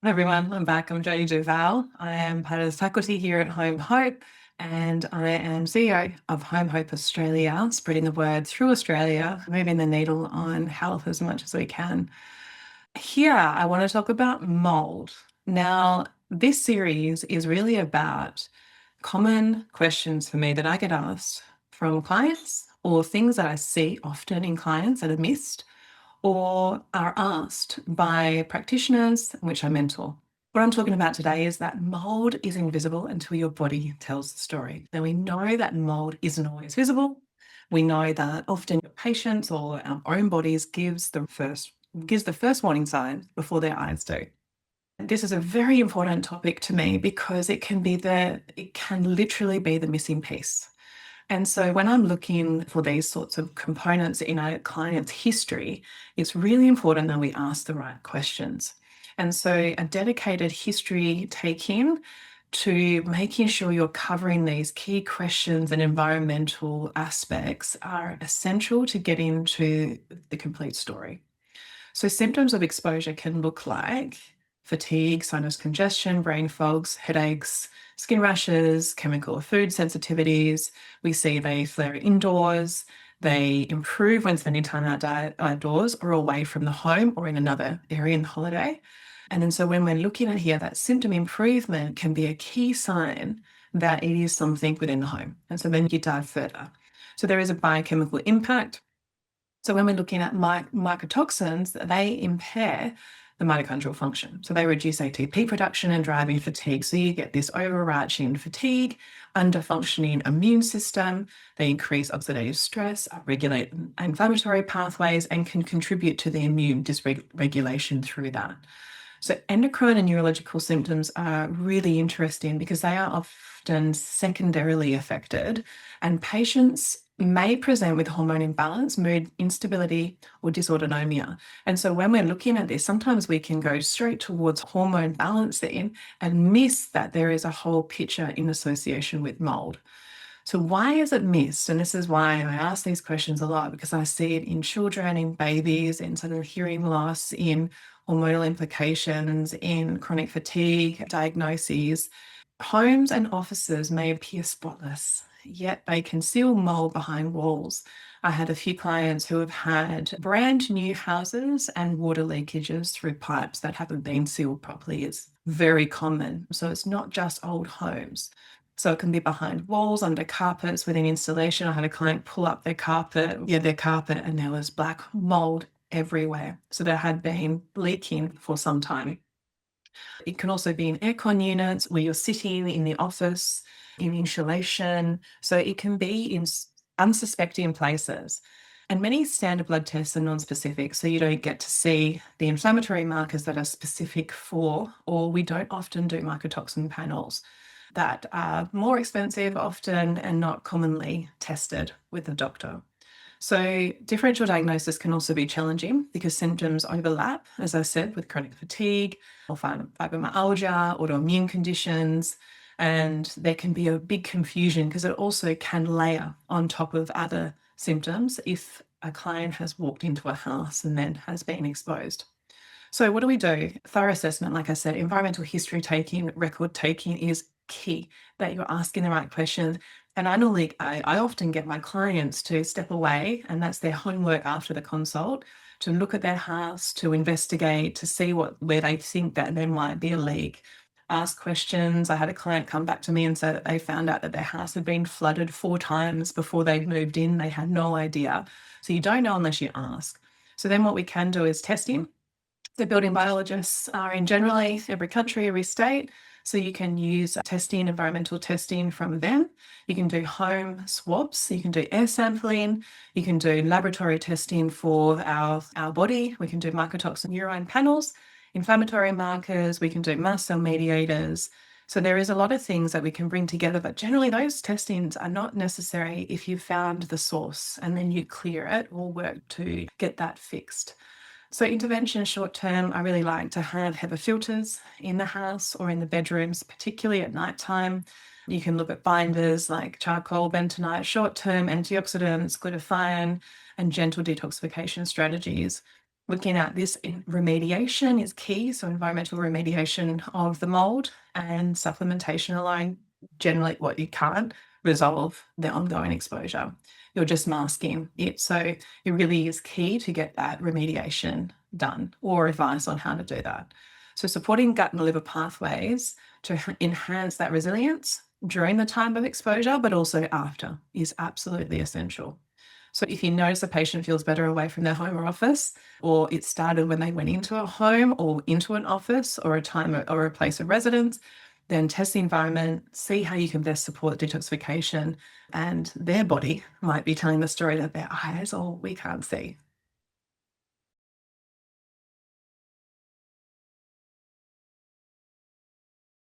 Hi everyone, I'm back. I'm Jodi Duval. I am part of the faculty here at HOMeHOPE and I am CEO of HOMeHOPE Australia, spreading the word through Australia, moving the needle on health as much as we can. Here, I want to talk about mold. Now, this series is really about common questions for me that I get asked from clients or things that I see often in clients that are missed or are asked by practitioners, which I mentor. What I'm talking about today is that mold is invisible until your body tells the story. Now, we know that mold isn't always visible. We know that often your patients or our own bodies gives the first warning sign before their eyes do. This is a very important topic to me because it can literally be the missing piece. And so when I'm looking for these sorts of components in a client's history, it's really important that we ask the right questions. And so a dedicated history taking to making sure you're covering these key questions and environmental aspects are essential to get into the complete story. So symptoms of exposure can look like fatigue, sinus congestion, brain fogs, headaches, skin rashes, chemical or food sensitivities. We see they flare indoors. They improve when spending time outdoors or away from the home or in another area in the holiday. And then so when we're looking at here, that symptom improvement can be a key sign that it is something within the home. And so then you dive further. So there is a biochemical impact. So when we're looking at mycotoxins, they impair the mitochondrial function. So they reduce ATP production and driving fatigue. So you get this overarching fatigue, under-functioning immune system. They increase oxidative stress, regulate inflammatory pathways, and can contribute to the immune dysregulation through that. So endocrine and neurological symptoms are really interesting because they are often secondarily affected, and patients may present with hormone imbalance, mood instability, or dysautonomia. And so when we're looking at this, sometimes we can go straight towards hormone balancing and miss that there is a whole picture in association with mold. So why is it missed? And this is why I ask these questions a lot, because I see it in children, in babies, in sort of hearing loss, in hormonal implications, in chronic fatigue diagnoses. Homes and offices may appear spotless, yet they conceal mold behind walls. I had a few clients who have had brand new houses and water leakages through pipes that haven't been sealed properly. It's very common. So it's not just old homes. So it can be behind walls, under carpets, within installation. I had a client pull up their carpet, and there was black mold everywhere. So there had been leaking for some time. It can also be in aircon units where you're sitting in the office, in insulation. So it can be in unsuspecting places. And many standard blood tests are non-specific, so you don't get to see the inflammatory markers that are specific for, or we don't often do mycotoxin panels that are more expensive often and not commonly tested with the doctor. So differential diagnosis can also be challenging because symptoms overlap, as I said, with chronic fatigue or fibromyalgia, autoimmune conditions, and there can be a big confusion because it also can layer on top of other symptoms if a client has walked into a house and then has been exposed. So what do we do? Thorough assessment, like I said, environmental history taking, record taking is key, that you're asking the right questions. And I often get my clients to step away, and that's their homework after the consult, to look at their house, to investigate, to see where they think that there might be a leak. Ask questions. I had a client come back to me and say that they found out that their house had been flooded 4 times before they moved in. They had no idea. So you don't know unless you ask. So then what we can do is testing. The building biologists are in generally every country, every state. So you can use testing, environmental testing from them. You can do home swabs. You can do air sampling. You can do laboratory testing for our body. We can do mycotoxin urine panels, inflammatory markers. We can do mast cell mediators. So there is a lot of things that we can bring together, but generally those testings are not necessary if you've found the source and then you clear it or work to get that fixed. So intervention short term, I really like to have HEPA filters in the house or in the bedrooms, particularly at night time. You can look at binders like charcoal, bentonite, short term antioxidants, glutathione, and gentle detoxification strategies. Looking at this remediation is key. So environmental remediation of the mold and supplementation alone, generally what you can't resolve the ongoing exposure. You're just masking it. So it really is key to get that remediation done or advice on how to do that. So supporting gut and liver pathways to enhance that resilience during the time of exposure, but also after is absolutely essential. So if you notice a patient feels better away from their home or office, or it started when they went into a home or into an office or a time or a place of residence, then test the environment, see how you can best support detoxification, and their body might be telling the story that their eyes or we can't see.